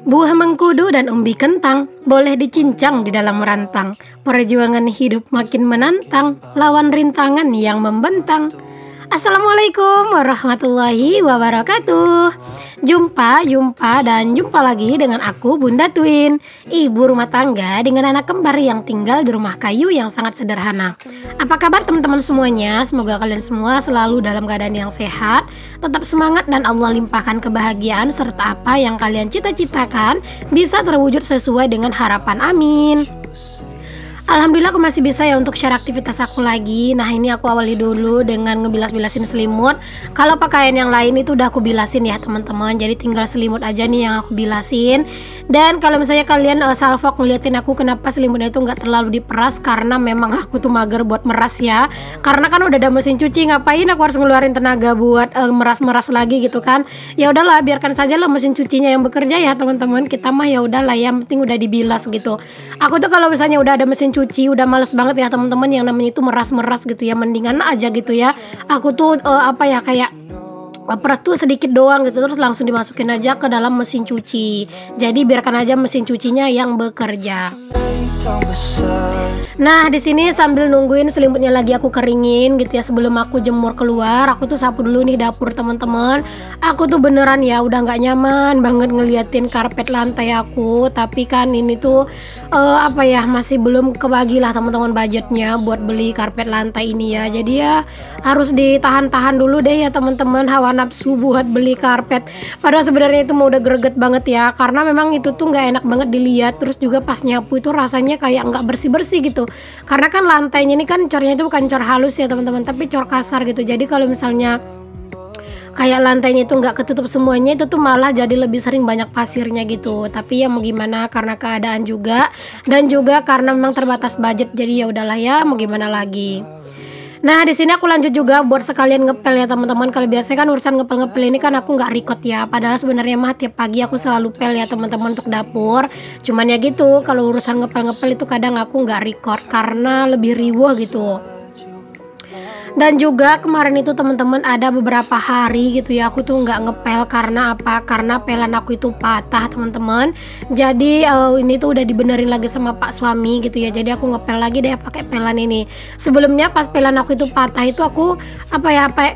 Buah mengkudu dan umbi kentang boleh dicincang di dalam rantang. Perjuangan hidup makin menantang, lawan rintangan yang membentang. Assalamualaikum warahmatullahi wabarakatuh. Jumpa lagi dengan aku Bunda Twin, ibu rumah tangga dengan anak kembar yang tinggal di rumah kayu yang sangat sederhana. Apa kabar teman-teman semuanya? Semoga kalian semua selalu dalam keadaan yang sehat, tetap semangat dan Allah limpahkan kebahagiaan serta apa yang kalian cita-citakan bisa terwujud sesuai dengan harapan. Amin. Alhamdulillah aku masih bisa ya untuk share aktivitas aku lagi. Nah ini aku awali dulu dengan ngebilas-bilasin selimut. Kalau pakaian yang lain itu udah aku bilasin ya teman-teman. Jadi tinggal selimut aja nih yang aku bilasin. Dan kalau misalnya kalian salfok ngeliatin aku kenapa selimutnya itu nggak terlalu diperas, karena memang aku tuh mager buat meras ya. Karena kan udah ada mesin cuci, ngapain aku harus ngeluarin tenaga buat meras-meras lagi gitu kan. Ya udahlah, biarkan saja lah mesin cucinya yang bekerja ya teman-teman. Kita mah ya udahlah, yang penting udah dibilas gitu. Aku tuh kalau misalnya udah ada mesin cuci udah males banget ya teman-teman yang namanya itu meras-meras gitu ya, mendingan aja gitu ya. Aku tuh kayak peras tuh sedikit doang gitu, terus langsung dimasukin aja ke dalam mesin cuci. Jadi biarkan aja mesin cucinya yang bekerja. Nah di sini sambil nungguin selimutnya lagi aku keringin gitu ya, sebelum aku jemur keluar, aku tuh sapu dulu nih dapur teman-teman. Aku tuh beneran ya udah nggak nyaman banget ngeliatin karpet lantai aku, tapi kan ini tuh masih belum kebagi lah teman-teman budgetnya buat beli karpet lantai ini ya. Jadi ya harus ditahan-tahan dulu deh ya teman-teman hawa nafsu buat beli karpet. Padahal sebenarnya itu mau udah greget banget ya, karena memang itu tuh nggak enak banget dilihat. Terus juga pas nyapu itu rasanya kayak nggak bersih-bersih gitu, karena kan lantainya ini kan cornya itu bukan cor halus ya teman-teman, tapi cor kasar gitu. Jadi kalau misalnya kayak lantainya itu nggak ketutup semuanya, itu tuh malah jadi lebih sering banyak pasirnya gitu. Tapi ya mau gimana, karena keadaan juga dan juga karena memang terbatas budget, jadi ya udahlah ya mau gimana lagi. Nah di sini aku lanjut juga buat sekalian ngepel ya teman-teman. Kalau biasanya kan urusan ngepel-ngepel ini kan aku nggak record ya, padahal sebenarnya mah tiap pagi aku selalu pel ya teman-teman untuk dapur. Cuman ya gitu, kalau urusan ngepel-ngepel itu kadang aku nggak record karena lebih riweh gitu. Dan juga kemarin itu teman-teman ada beberapa hari gitu ya aku tuh nggak ngepel. Karena apa? Karena pelan aku itu patah teman-teman. Jadi ini tuh udah dibenerin lagi sama pak suami gitu ya. Jadi aku ngepel lagi deh pakai pelan ini. Sebelumnya pas pelan aku itu patah itu aku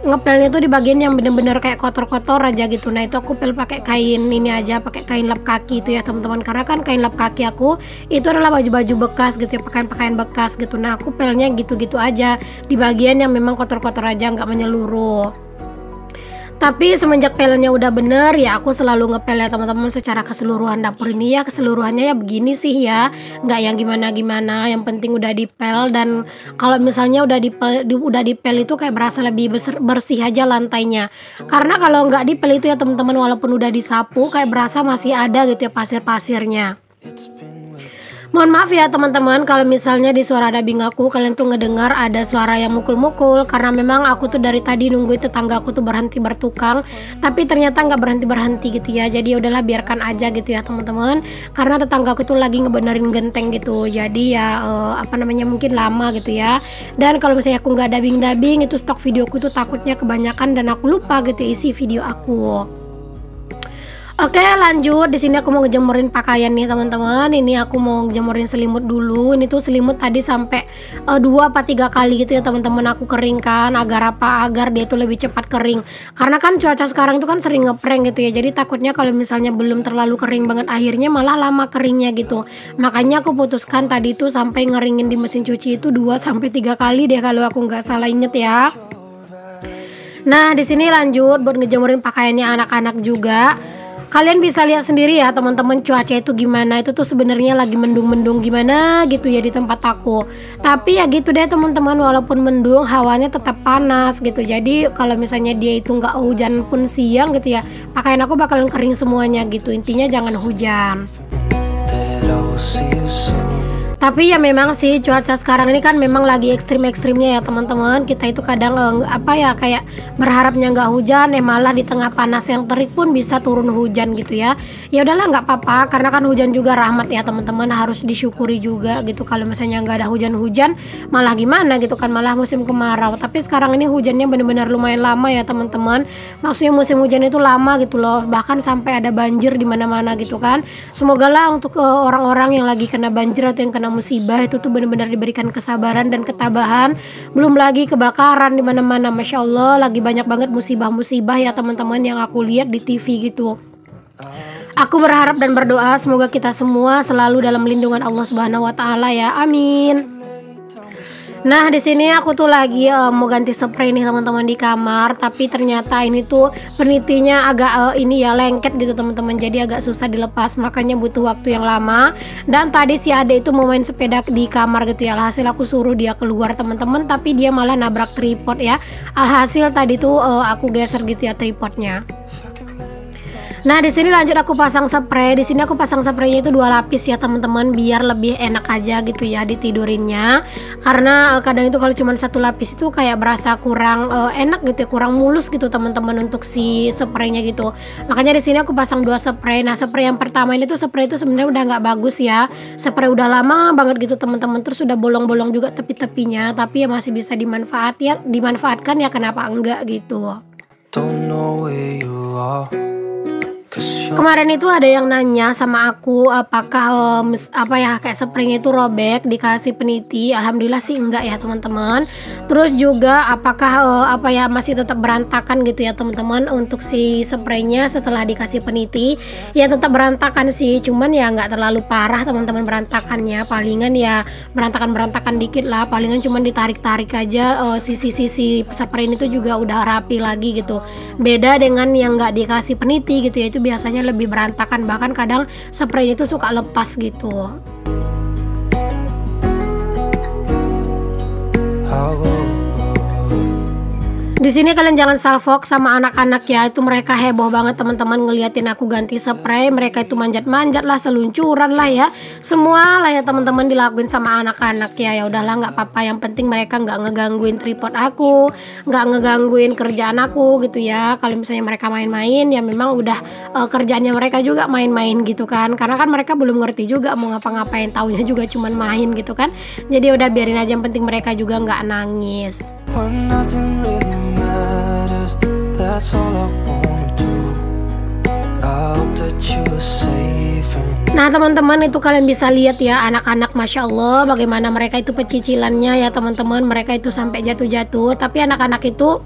ngepelnya tuh di bagian yang bener-bener kayak kotor-kotor aja gitu. Nah itu aku pel pakai kain ini aja, pakai kain lap kaki itu ya teman-teman. Karena kan kain lap kaki aku itu adalah baju-baju bekas gitu ya, pakaian-pakaian bekas gitu. Nah aku pelnya gitu-gitu aja di bagian yang memang kotor-kotor aja, nggak menyeluruh. Tapi semenjak pelnya udah bener ya aku selalu ngepel ya teman-teman secara keseluruhan dapur ini ya. Keseluruhannya ya begini sih ya, nggak yang gimana-gimana, yang penting udah dipel. Dan kalau misalnya udah dipel itu kayak berasa lebih bersih aja lantainya. Karena kalau nggak dipel itu ya teman-teman, walaupun udah disapu kayak berasa masih ada gitu ya pasir-pasirnya. Mohon maaf ya teman-teman kalau misalnya di suara dubbing aku kalian tuh ngedengar ada suara yang mukul-mukul, karena memang aku tuh dari tadi nungguin tetangga aku tuh berhenti bertukang, tapi ternyata nggak berhenti gitu ya. Jadi udahlah biarkan aja gitu ya teman-teman, karena tetangga aku tuh lagi ngebenerin genteng gitu. Jadi ya mungkin lama gitu ya. Dan kalau misalnya aku nggak dubbing itu stok videoku tuh takutnya kebanyakan dan aku lupa gitu isi video aku. Oke lanjut, di sini aku mau ngejemurin pakaian nih teman-teman. Ini aku mau ngejemurin selimut dulu. Ini tuh selimut tadi sampai 2 apa 3 kali gitu ya teman-teman aku keringkan. Agar dia tuh lebih cepat kering. Karena kan cuaca sekarang tuh kan sering ngeprank gitu ya. Jadi takutnya kalau misalnya belum terlalu kering banget akhirnya malah lama keringnya gitu. Makanya aku putuskan tadi tuh sampai ngeringin di mesin cuci itu 2 sampai 3 kali deh kalau aku nggak salah inget ya. Nah di sini lanjut buat ngejemurin pakaiannya anak-anak juga. Kalian bisa lihat sendiri ya teman-teman cuaca itu gimana. Itu tuh sebenarnya lagi mendung-mendung gimana gitu ya di tempat aku. Tapi ya gitu deh teman-teman, walaupun mendung hawanya tetap panas gitu. Jadi kalau misalnya dia itu nggak hujan pun siang gitu ya, pakaian aku bakalan kering semuanya gitu. Intinya jangan hujan. Tapi ya memang sih cuaca sekarang ini kan memang lagi ekstrim-ekstrimnya ya teman-teman. Kita itu kadang apa ya, kayak berharapnya nggak hujan, malah di tengah panas yang terik pun bisa turun hujan gitu ya. Ya udahlah, nggak apa-apa, karena kan hujan juga rahmat ya teman-teman, harus disyukuri juga gitu. Kalau misalnya nggak ada hujan-hujan malah gimana gitu kan, malah musim kemarau. Tapi sekarang ini hujannya benar-benar lumayan lama ya teman-teman. Maksudnya musim hujan itu lama gitu loh, bahkan sampai ada banjir di mana-mana gitu kan. Semoga lah untuk orang-orang yang lagi kena banjir atau yang kena musibah itu tuh benar-benar diberikan kesabaran dan ketabahan. Belum lagi kebakaran di mana-mana, masya Allah lagi banyak banget musibah-musibah ya teman-teman yang aku lihat di TV gitu. Aku berharap dan berdoa semoga kita semua selalu dalam lindungan Allah Subhanahu wa taala ya. Amin. Nah, di sini aku tuh lagi mau ganti spray nih teman-teman di kamar, tapi ternyata ini tuh penitinya agak ini ya lengket gitu teman-teman, jadi agak susah dilepas, makanya butuh waktu yang lama. Dan tadi si Ade itu mau main sepeda di kamar gitu ya, alhasil aku suruh dia keluar teman-teman, tapi dia malah nabrak tripod ya. Alhasil tadi tuh aku geser gitu ya tripodnya. Nah, di sini lanjut aku pasang spray. Di sini aku pasang spraynya itu 2 lapis ya teman-teman, biar lebih enak aja gitu ya ditidurinnya. Karena kadang itu kalau cuma 1 lapis itu kayak berasa kurang enak gitu ya, kurang mulus gitu teman-teman untuk si spraynya gitu. Makanya di sini aku pasang 2 spray. Nah, spray yang pertama ini tuh spray itu sebenarnya udah nggak bagus ya. Spray udah lama banget gitu teman-teman. Terus udah bolong-bolong juga tepi-tepinya, tapi ya masih bisa dimanfaatkan ya, kenapa enggak gitu. Don't know where you are. Kemarin itu ada yang nanya sama aku apakah apa ya, kayak spraynya itu robek dikasih peniti. Alhamdulillah sih enggak ya teman-teman. Terus juga apakah apa ya, masih tetap berantakan gitu ya teman-teman untuk si spraynya setelah dikasih peniti. Ya tetap berantakan sih, cuman ya nggak terlalu parah teman-teman berantakannya, palingan ya berantakan dikit lah, palingan cuman ditarik-tarik aja sisi-sisi spray itu juga udah rapi lagi gitu. Beda dengan yang nggak dikasih peniti gitu ya, itu biasanya lebih berantakan, bahkan kadang spray itu suka lepas gitu. Di sini kalian jangan salfok sama anak-anak ya, itu mereka heboh banget teman-teman ngeliatin aku ganti spray. Mereka itu manjat-manjat lah, seluncuran lah ya, semua lah ya teman-teman dilakuin sama anak-anak ya. Ya udahlah, nggak apa-apa, yang penting mereka nggak ngegangguin tripod aku, nggak ngegangguin kerjaan aku gitu ya. Kalau misalnya mereka main-main ya memang udah kerjaannya mereka juga main-main gitu kan, karena kan mereka belum ngerti juga mau ngapa-ngapain, taunya juga cuman main gitu kan. Jadi udah biarin aja, yang penting mereka juga nggak nangis. Nah teman-teman, itu kalian bisa lihat ya anak-anak, masya Allah bagaimana mereka itu pecicilannya ya teman-teman. Mereka itu sampai jatuh-jatuh, tapi anak-anak itu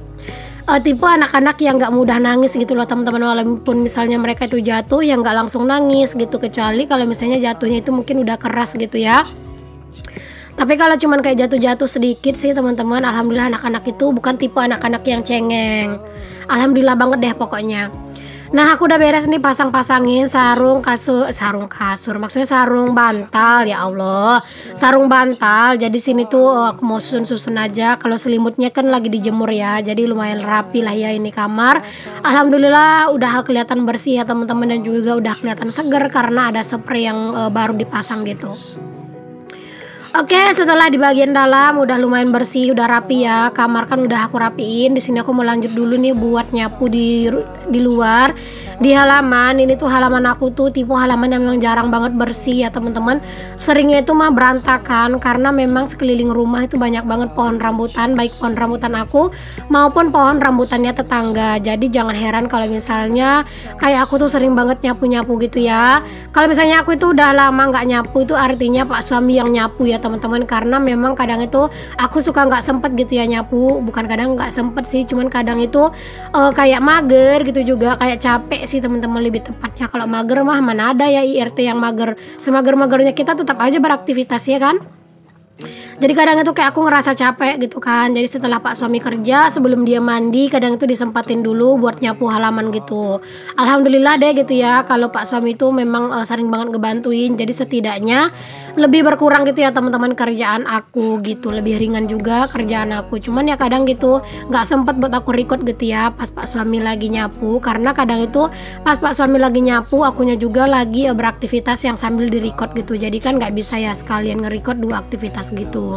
tipe anak-anak yang nggak mudah nangis gitu loh teman-teman. Walaupun misalnya mereka itu jatuh ya nggak langsung nangis gitu, kecuali kalau misalnya jatuhnya itu mungkin udah keras gitu ya. Tapi kalau cuman kayak jatuh-jatuh sedikit sih teman-teman, alhamdulillah anak-anak itu bukan tipe anak-anak yang cengeng. Alhamdulillah banget deh pokoknya. Nah, aku udah beres nih pasang-pasangin sarung kasur, maksudnya sarung bantal, ya Allah. Sarung bantal. Jadi sini tuh aku mau susun-susun aja. Kalau selimutnya kan lagi dijemur ya, jadi lumayan rapi lah ya ini kamar. Alhamdulillah udah kelihatan bersih ya teman-teman, dan juga udah kelihatan seger karena ada spray yang baru dipasang gitu. Oke, setelah di bagian dalam udah lumayan bersih, udah rapi ya. Kamar kan udah aku rapiin. Di sini aku mau lanjut dulu nih buat nyapu di luar, di halaman. Ini tuh halaman aku tuh tipe halaman yang memang jarang banget bersih ya teman-teman. Seringnya itu mah berantakan karena memang sekeliling rumah itu banyak banget pohon rambutan, baik pohon rambutan aku maupun pohon rambutannya tetangga. Jadi jangan heran kalau misalnya kayak aku tuh sering banget nyapu-nyapu gitu ya. Kalau misalnya aku itu udah lama nggak nyapu, itu artinya pak suami yang nyapu ya teman-teman, karena memang kadang itu aku suka nggak sempet gitu ya nyapu. Bukan kadang nggak sempet sih, cuman kadang itu kayak mager gitu, juga kayak capek sih teman-teman lebih tepatnya. Kalau mager mah mana ada ya IRT yang mager. Semager-magernya kita tetap aja beraktivitas ya kan. Jadi kadang itu kayak aku ngerasa capek gitu kan. Jadi setelah Pak suami kerja, sebelum dia mandi, kadang itu disempatin dulu buat nyapu halaman gitu. Alhamdulillah deh gitu ya, kalau Pak suami itu memang sering banget ngebantuin. Jadi setidaknya lebih berkurang gitu ya teman-teman kerjaan aku gitu. Lebih ringan juga kerjaan aku. Cuman ya kadang gitu nggak sempet buat aku record gitu ya pas Pak suami lagi nyapu. Karena kadang itu pas Pak suami lagi nyapu, akunya juga lagi beraktivitas yang sambil di record gitu. Jadi kan nggak bisa ya sekalian nge-record dua aktivitas gitu.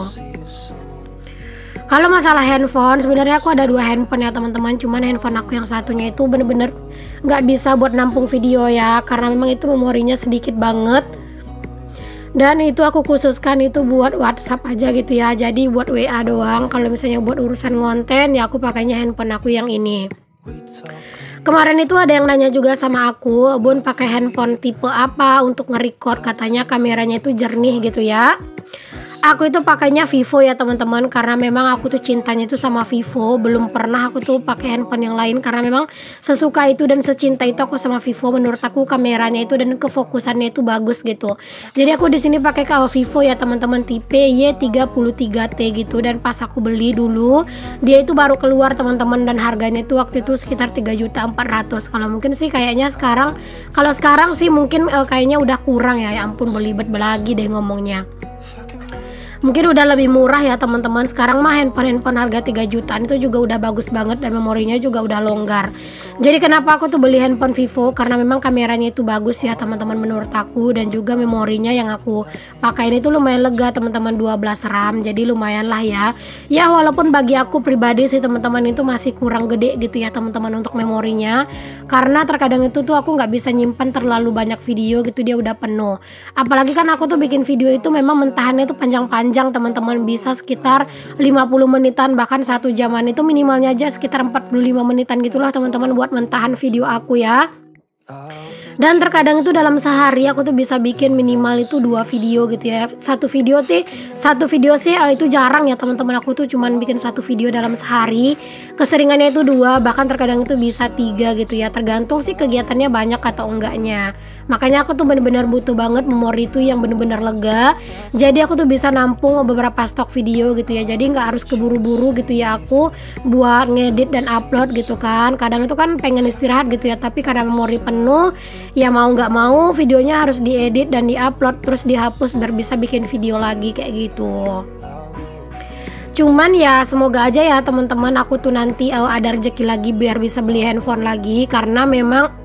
Kalau masalah handphone, sebenarnya aku ada dua handphone ya teman-teman. Cuman handphone aku yang satunya itu bener-bener nggak bisa buat nampung video ya, karena memang itu memorinya sedikit banget. Dan itu aku khususkan itu buat WhatsApp aja gitu ya. Jadi buat WA doang. Kalau misalnya buat urusan konten ya aku pakainya handphone aku yang ini. Kemarin itu ada yang nanya juga sama aku, Bun pakai handphone tipe apa untuk nge-record, katanya kameranya itu jernih gitu ya. Aku itu pakainya Vivo ya teman-teman, karena memang aku tuh cintanya itu sama Vivo. Belum pernah aku tuh pakai handphone yang lain, karena memang sesuka itu dan secinta itu aku sama Vivo. Menurut aku kameranya itu dan kefokusannya itu bagus gitu. Jadi aku di sini pakai Vivo ya teman-teman, tipe Y33T gitu. Dan pas aku beli dulu, dia itu baru keluar teman-teman, dan harganya itu waktu itu sekitar 3.400.000. Kalau mungkin sih kayaknya sekarang, kalau sekarang sih mungkin kayaknya udah kurang ya. Ya ampun, belibet lagi deh ngomongnya. Mungkin udah lebih murah ya teman-teman. Sekarang mah handphone harga 3 jutaan itu juga udah bagus banget dan memorinya juga udah longgar. Jadi kenapa aku tuh beli handphone Vivo, karena memang kameranya itu bagus ya teman-teman menurut aku, dan juga memorinya yang aku pakai ini tuh lumayan lega teman-teman, 12 RAM. Jadi lumayan lah ya. Ya walaupun bagi aku pribadi sih teman-teman itu masih kurang gede gitu ya teman-teman untuk memorinya, karena terkadang itu tuh aku nggak bisa nyimpan terlalu banyak video gitu, dia udah penuh. Apalagi kan aku tuh bikin video itu memang mentahannya itu panjang-panjang teman-teman, bisa sekitar 50 menitan, bahkan 1 jaman itu minimalnya aja sekitar 45 menitan gitulah teman-teman buat mentahan video aku ya. Dan terkadang itu dalam sehari aku tuh bisa bikin minimal itu 2 video gitu ya. Satu video sih itu jarang ya teman-teman, aku tuh cuman bikin 1 video dalam sehari. Keseringannya itu 2, bahkan terkadang itu bisa 3 gitu ya, tergantung sih kegiatannya banyak atau enggaknya. Makanya aku tuh bener-bener butuh banget memori itu yang bener-bener lega. Jadi aku tuh bisa nampung beberapa stok video gitu ya. Jadi nggak harus keburu-buru gitu ya aku buat ngedit dan upload gitu kan. Kadang itu kan pengen istirahat gitu ya, tapi karena memori penuh ya mau nggak mau videonya harus diedit dan diupload terus dihapus biar bisa bikin video lagi kayak gitu. Cuman ya semoga aja ya teman-teman aku tuh nanti ada rezeki lagi biar bisa beli handphone lagi, karena memang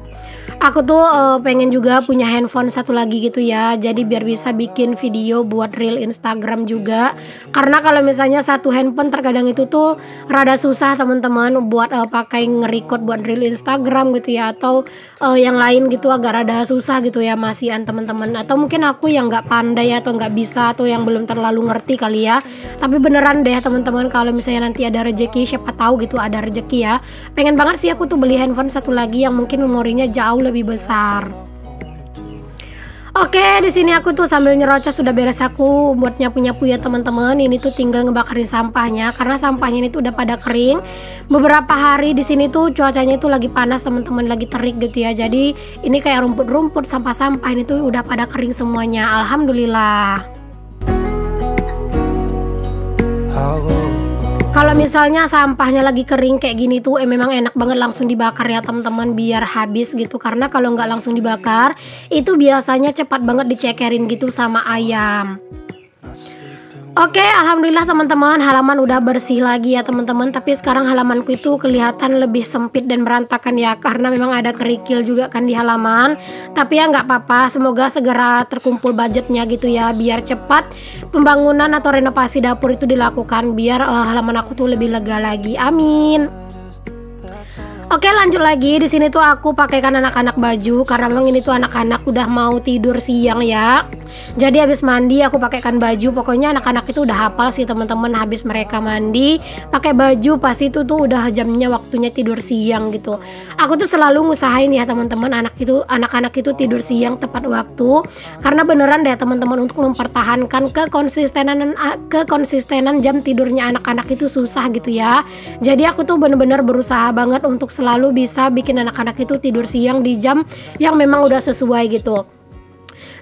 aku tuh pengen juga punya handphone satu lagi gitu ya. Jadi biar bisa bikin video buat reel Instagram juga. Karena kalau misalnya satu handphone terkadang itu tuh rada susah teman-teman buat pakai nge-record buat reel Instagram gitu ya, atau yang lain gitu agak rada susah gitu ya masihan teman-teman. Atau mungkin aku yang nggak pandai atau nggak bisa atau yang belum terlalu ngerti kali ya. Tapi beneran deh teman-teman, kalau misalnya nanti ada rezeki, siapa tahu gitu ada rezeki ya. Pengen banget sih aku tuh beli handphone satu lagi yang mungkin memorinya jauh lebih besar. Oke, di sini aku tuh sambil nyerocos sudah beres aku buat nyapu-nyapu ya teman-teman. Ini tuh tinggal ngebakarin sampahnya, karena sampahnya ini tuh udah pada kering. Beberapa hari di sini tuh cuacanya itu lagi panas teman-teman, lagi terik gitu ya. Jadi ini kayak rumput-rumput, sampah-sampah ini tuh udah pada kering semuanya. Alhamdulillah. Kalau misalnya sampahnya lagi kering kayak gini tuh memang enak banget langsung dibakar ya teman-teman, biar habis gitu. Karena kalau nggak langsung dibakar itu biasanya cepat banget dicekerin gitu sama ayam. Oke, alhamdulillah teman-teman, halaman udah bersih lagi ya teman-teman. Tapi sekarang halamanku itu kelihatan lebih sempit dan berantakan ya, karena memang ada kerikil juga kan di halaman. Tapi ya nggak apa-apa, semoga segera terkumpul budgetnya gitu ya, biar cepat pembangunan atau renovasi dapur itu dilakukan, biar halaman aku tuh lebih lega lagi. Amin. Oke, lanjut lagi. Di sini tuh aku pakaikan anak-anak baju, karena memang ini tuh anak-anak udah mau tidur siang ya. Jadi habis mandi aku pakaikan baju. Pokoknya anak-anak itu udah hafal sih teman-teman, habis mereka mandi pakai baju pasti itu tuh udah jamnya waktunya tidur siang gitu. Aku tuh selalu ngusahain ya teman-teman anak-anak itu tidur siang tepat waktu, karena beneran deh teman-teman untuk mempertahankan kekonsistenan jam tidurnya anak-anak itu susah gitu ya. Jadi aku tuh bener-bener berusaha banget untuk selalu bisa bikin anak-anak itu tidur siang di jam yang memang udah sesuai gitu.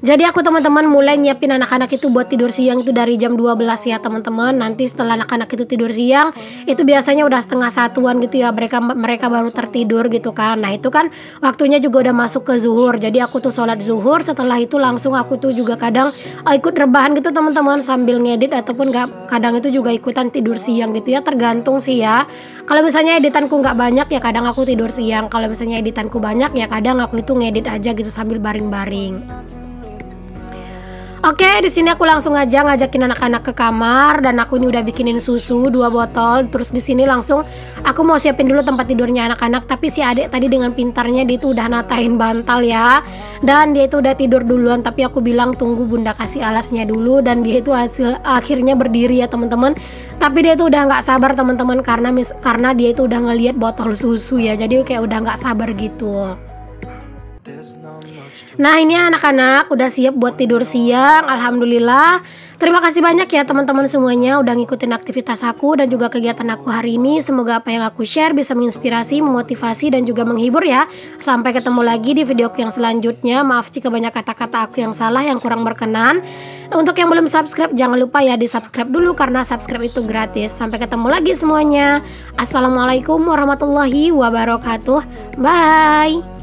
Jadi aku teman-teman mulai nyiapin anak-anak itu buat tidur siang itu dari jam 12 ya teman-teman. Nanti setelah anak-anak itu tidur siang itu biasanya udah setengah satuan gitu ya, mereka baru tertidur gitu kan. Nah itu kan waktunya juga udah masuk ke zuhur. Jadi aku tuh sholat zuhur, setelah itu langsung aku tuh juga kadang ikut rebahan gitu teman-teman sambil ngedit, ataupun nggak, kadang itu juga ikutan tidur siang gitu ya, tergantung sih ya. Kalau misalnya editanku nggak banyak ya kadang aku tidur siang, kalau misalnya editanku banyak ya kadang aku itu ngedit aja gitu sambil baring-baring. Oke, di sini aku langsung aja ngajakin anak-anak ke kamar, dan aku ini udah bikinin susu 2 botol. Terus di sini langsung aku mau siapin dulu tempat tidurnya anak-anak, tapi si adik tadi dengan pintarnya dia itu udah natain bantal ya. Dan dia itu udah tidur duluan, tapi aku bilang tunggu bunda kasih alasnya dulu, dan dia itu akhirnya berdiri ya teman-teman. Tapi dia itu udah nggak sabar teman-teman, karena dia itu udah ngelihat botol susu ya. Jadi kayak udah nggak sabar gitu. Nah ini anak-anak udah siap buat tidur siang, alhamdulillah. Terima kasih banyak ya teman-teman semuanya udah ngikutin aktivitas aku dan juga kegiatan aku hari ini. Semoga apa yang aku share bisa menginspirasi, memotivasi, dan juga menghibur ya. Sampai ketemu lagi di video yang selanjutnya. Maaf jika banyak kata-kata aku yang salah, yang kurang berkenan. Untuk yang belum subscribe, jangan lupa ya di subscribe dulu, karena subscribe itu gratis. Sampai ketemu lagi semuanya. Assalamualaikum warahmatullahi wabarakatuh. Bye.